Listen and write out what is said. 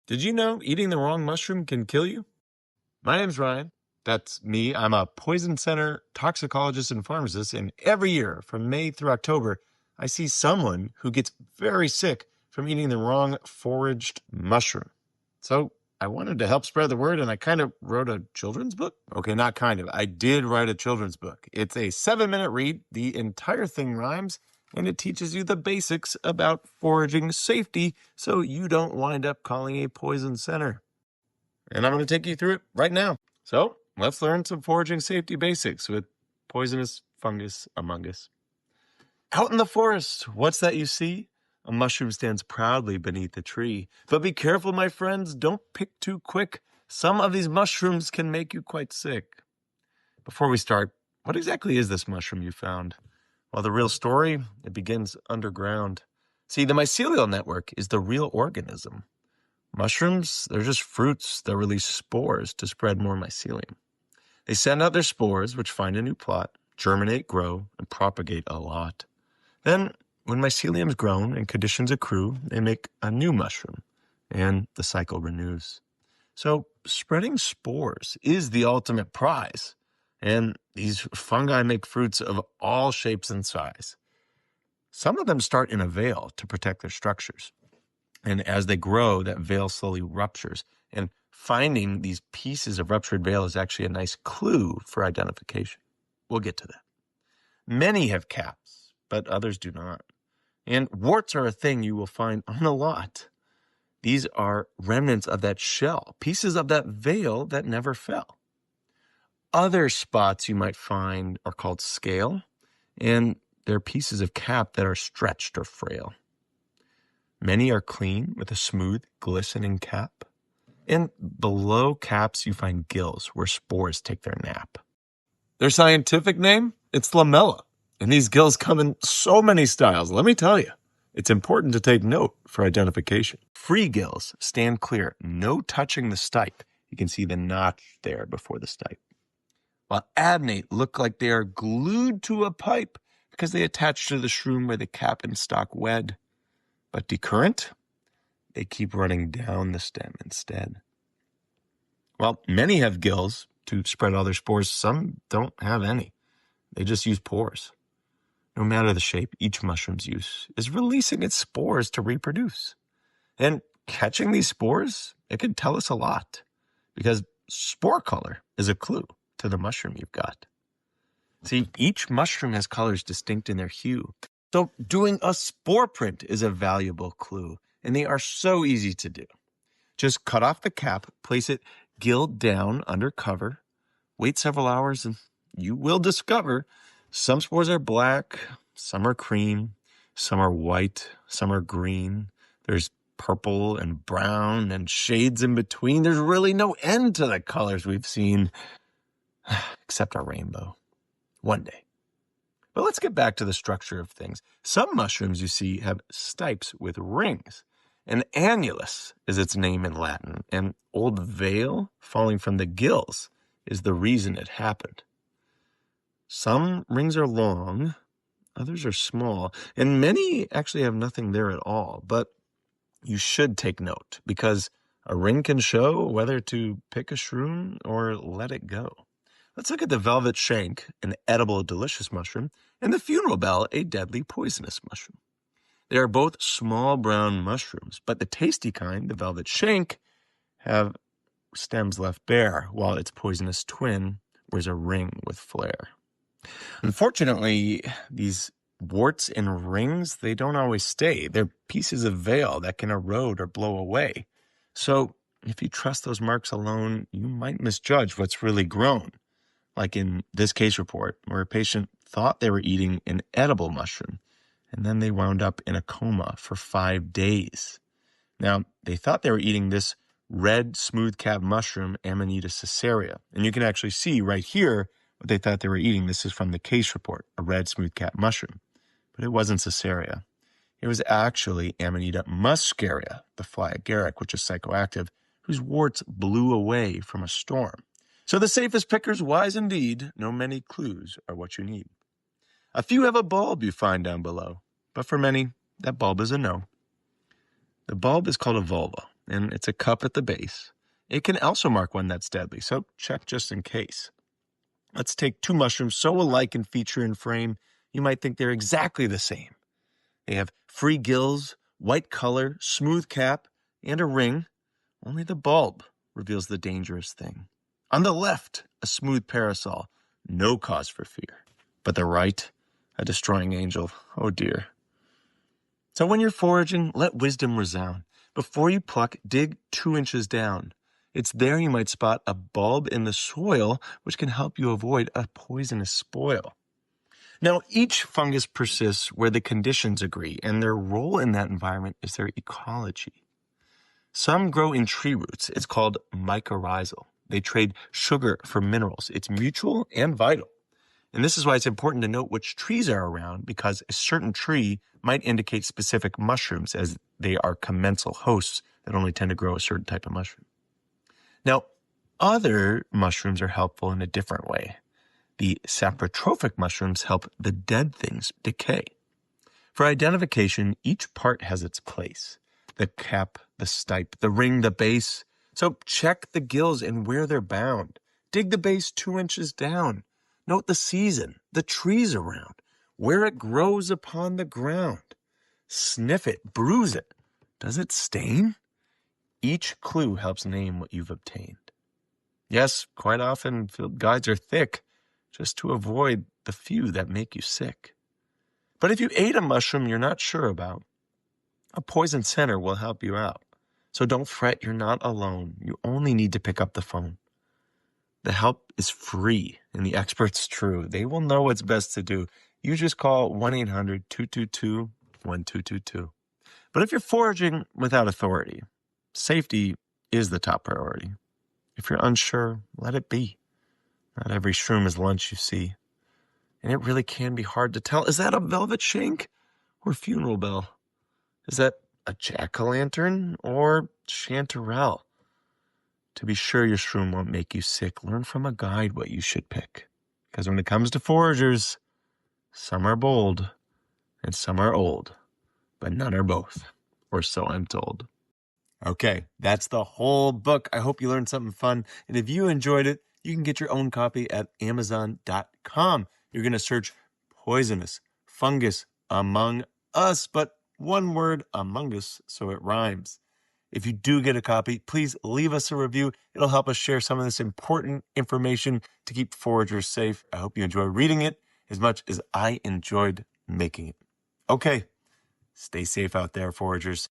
Did you know eating the wrong mushroom can kill you? My name's Ryan. That's me. I'm a poison center toxicologist and pharmacist, and every year from May through October, I see someone who gets very sick from eating the wrong foraged mushroom. So I wanted to help spread the word, and I kind of wrote a children's book. Okay, not kind of. I did write a children's book. It's a 7-minute read. The entire thing rhymes, and it teaches you the basics about foraging safety so you don't wind up calling a poison center. And I'm going to take you through it right now. So let's learn some foraging safety basics with Poisonous Fungus Amongus. Out in the forest, what's that you see? A mushroom stands proudly beneath a tree. But be careful, my friends, don't pick too quick. Some of these mushrooms can make you quite sick. Before we start, what exactly is this mushroom you found? Well, the real story, it begins underground. See, the mycelial network is the real organism. Mushrooms, they're just fruits that release spores to spread more mycelium. They send out their spores, which find a new plot, germinate, grow, and propagate a lot. Then, when mycelium's grown and conditions accrue, they make a new mushroom, and the cycle renews. So, spreading spores is the ultimate prize, and these fungi make fruits of all shapes and size. Some of them start in a veil to protect their structures. And as they grow, that veil slowly ruptures. And finding these pieces of ruptured veil is actually a nice clue for identification. We'll get to that. Many have caps, but others do not. And warts are a thing you will find on a lot. These are remnants of that shell, pieces of that veil that never fell. Other spots you might find are called scale, and they're pieces of cap that are stretched or frail. Many are clean with a smooth, glistening cap. And below caps, you find gills where spores take their nap. Their scientific name? It's lamella. And these gills come in so many styles. Let me tell you, it's important to take note for identification. Free gills stand clear, no touching the stipe. You can see the notch there before the stipe. While adnate look like they are glued to a pipe because they attach to the shroom where the cap and stalk wed. But decurrent, they keep running down the stem instead. Well, many have gills to spread all their spores. Some don't have any. They just use pores. No matter the shape, each mushroom's use is releasing its spores to reproduce. And catching these spores, it can tell us a lot because spore color is a clue to the mushroom you've got. See, each mushroom has colors distinct in their hue. So doing a spore print is a valuable clue, and they are so easy to do. Just cut off the cap, place it gilled down under cover, wait several hours, and you will discover some spores are black, some are cream, some are white, some are green. There's purple and brown and shades in between. There's really no end to the colors we've seen, except our rainbow. One day. But let's get back to the structure of things. Some mushrooms you see have stipes with rings. An annulus is its name in Latin, and old veil falling from the gills is the reason it happened. Some rings are long, others are small, and many actually have nothing there at all. But you should take note, because a ring can show whether to pick a shroom or let it go. Let's look at the velvet shank, an edible, delicious mushroom, and the funeral bell, a deadly, poisonous mushroom. They are both small brown mushrooms, but the tasty kind, the velvet shank, have stems left bare, while its poisonous twin wears a ring with flare. Unfortunately, these warts and rings, they don't always stay. They're pieces of veil that can erode or blow away. So if you trust those marks alone, you might misjudge what's really grown. Like in this case report, where a patient thought they were eating an edible mushroom, and then they wound up in a coma for 5 days. Now, they thought they were eating this red smooth-cap mushroom, Amanita caesarea. And you can actually see right here what they thought they were eating. This is from the case report, a red smooth-cap mushroom. But it wasn't caesarea. It was actually Amanita muscaria, the fly agaric, which is psychoactive, whose warts blew away from a storm. So the safest pickers, wise indeed, know many clues are what you need. A few have a bulb you find down below, but for many, that bulb is a no. The bulb is called a vulva, and it's a cup at the base. It can also mark one that's deadly, so check just in case. Let's take two mushrooms so alike in feature and frame, you might think they're exactly the same. They have free gills, white color, smooth cap, and a ring. Only the bulb reveals the dangerous thing. On the left, a smooth parasol, no cause for fear. But the right, a destroying angel. Oh dear. So when you're foraging, let wisdom resound. Before you pluck, dig 2 inches down. It's there you might spot a bulb in the soil, which can help you avoid a poisonous spoil. Now, each fungus persists where the conditions agree, and their role in that environment is their ecology. Some grow in tree roots. It's called mycorrhizal. They trade sugar for minerals. It's mutual and vital. And this is why it's important to note which trees are around, because a certain tree might indicate specific mushrooms, as they are commensal hosts that only tend to grow a certain type of mushroom. Now, other mushrooms are helpful in a different way. The saprotrophic mushrooms help the dead things decay. For identification, each part has its place. The cap, the stipe, the ring, the base. So check the gills and where they're bound. Dig the base 2 inches down. Note the season, the trees around, where it grows upon the ground. Sniff it, bruise it. Does it stain? Each clue helps name what you've obtained. Yes, quite often field guides are thick, just to avoid the few that make you sick. But if you ate a mushroom you're not sure about, a poison center will help you out. So don't fret, you're not alone. You only need to pick up the phone. The help is free, and the expert's true. They will know what's best to do. You just call 1-800-222-1222. But if you're foraging without authority, safety is the top priority. If you're unsure, let it be. Not every shroom is lunch, you see. And it really can be hard to tell. Is that a velvet shank or funeral bell? Is that a jack-o'-lantern or chanterelle? To be sure your shroom won't make you sick, learn from a guide what you should pick. Because when it comes to foragers, some are bold and some are old, but none are both, or so I'm told. Okay, that's the whole book. I hope you learned something fun. And if you enjoyed it, you can get your own copy at Amazon.com. You're going to search Poisonous Fungus Among Us, but one word, Among Us, so it rhymes. If you do get a copy, please leave us a review. It'll help us share some of this important information to keep foragers safe. I hope you enjoy reading it as much as I enjoyed making it. Okay, stay safe out there, foragers.